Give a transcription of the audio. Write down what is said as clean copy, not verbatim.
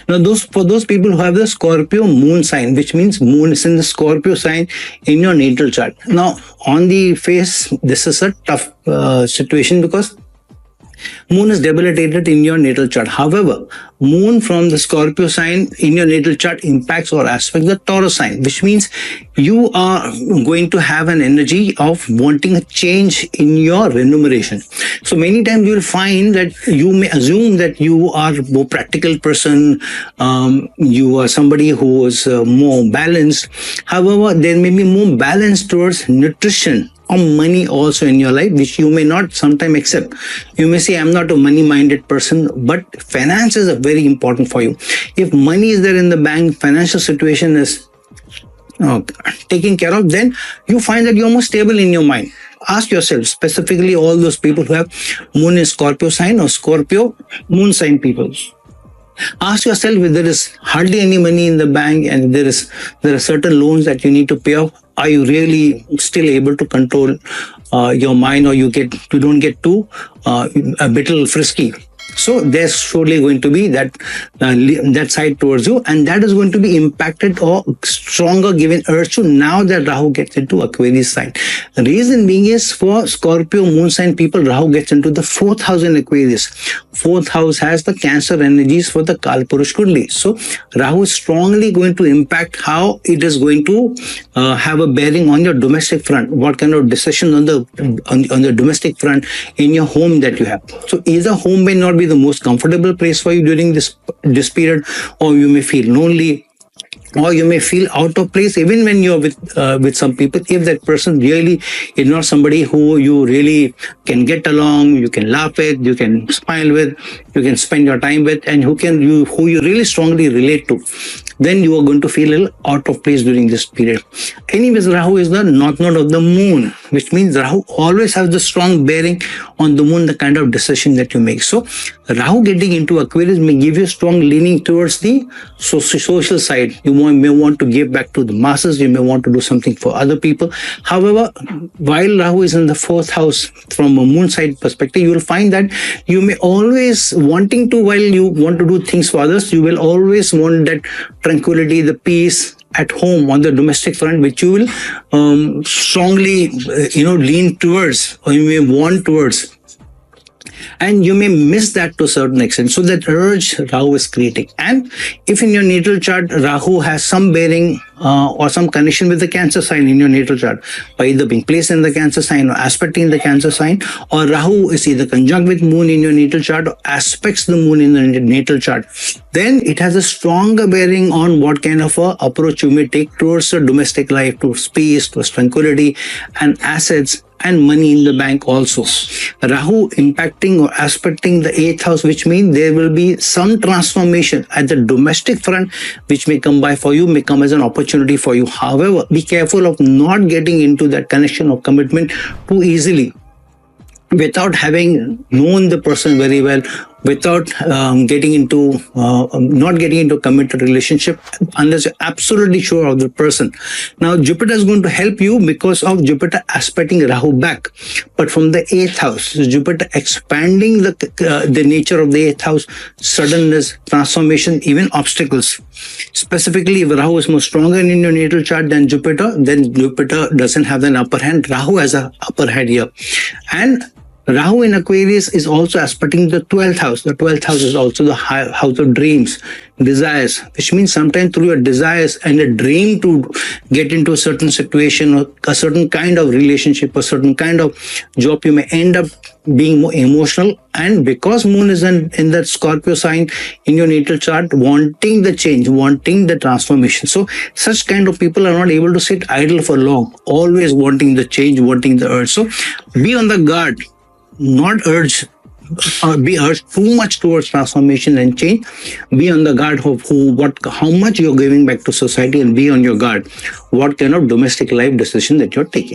Now, for those people who have the Scorpio Moon sign, which means Moon is in the Scorpio sign in your natal chart. Now, on the face, this is a tough situation because Moon is debilitated in your natal chart. However, Moon from the Scorpio sign in your natal chart impacts or aspects the Taurus sign, which means you are going to have an energy of wanting a change in your remuneration. So many times you will find that you may assume that you are a more practical person, you are somebody who is more balanced. However, there may be more balance towards nutrition or money also in your life, which you may not sometimes accept. You may say, I'm not a money-minded person, but finances are very important for you. If money is there in the bank, financial situation is taken care of, then you find that you're more stable in your mind. Ask yourself, specifically all those people who have Moon in Scorpio sign or Scorpio Moon sign people. Ask yourself if there is hardly any money in the bank and there are certain loans that you need to pay off. Are you really still able to control your mind, or you don't get too a little frisky? So there's surely going to be that side towards you, and that is going to be impacted or stronger given urge to now that Rahu gets into Aquarius sign. The reason being is for Scorpio Moon sign people, Rahu gets into the 4th house in Aquarius. 4th house has the Cancer energies for the Kalpurush Kundli. So Rahu is strongly going to impact how it is going to have a bearing on your domestic front. What kind of decision on the domestic front in your home that you have. So either home may not be the most comfortable place for you during this period, or you may feel lonely, or you may feel out of place even when you're with some people. If that person really is not somebody who you really can get along, you can laugh with, you can smile with, you can spend your time with, and who you really strongly relate to, then you are going to feel a little out of place during this period. Anyways, Rahu is the north node of the moon, which means Rahu always has the strong bearing on the moon, the kind of decision that you make. So Rahu getting into Aquarius may give you a strong leaning towards the social side. You may want to give back to the masses. You may want to do something for other people. However, while Rahu is in the 4th house from a moon side perspective, you will find that you may always wanting to, while you want to do things for others, you will always want that tranquility, the peace at home on the domestic front, which you will strongly, lean towards, or you may want towards. And you may miss that to a certain extent. So that urge Rahu is creating. And if in your natal chart, Rahu has some bearing or some connection with the Cancer sign in your natal chart, by either being placed in the Cancer sign or aspecting the Cancer sign, or Rahu is either conjunct with Moon in your natal chart or aspects the Moon in the natal chart, then it has a stronger bearing on what kind of a approach you may take towards the domestic life, towards peace, towards tranquility and assets and money in the bank also. Rahu impacting or aspecting the 8th house, which means there will be some transformation at the domestic front, which may come by for you, may come as an opportunity for you. However, be careful of not getting into that connection or commitment too easily without having known the person very well, without not getting into a committed relationship unless you're absolutely sure of the person. Now, Jupiter is going to help you because of Jupiter aspecting Rahu back, but from the 8th house, Jupiter expanding the nature of the 8th house, suddenness, transformation, even obstacles. Specifically, if Rahu is more stronger in your natal chart than Jupiter, then Jupiter doesn't have an upper hand. Rahu has an upper hand here. And Rahu in Aquarius is also aspecting the 12th house. The 12th house is also the house of dreams, desires, which means sometimes through your desires and a dream to get into a certain situation or a certain kind of relationship or certain kind of job, you may end up being more emotional. And because Moon is in that Scorpio sign in your natal chart, wanting the change, wanting the transformation. So such kind of people are not able to sit idle for long, always wanting the change, wanting the urge. So be on the guard. Not be urged too much towards transformation and change. Be on the guard of how much you're giving back to society, and be on your guard what kind of domestic life decision that you're taking.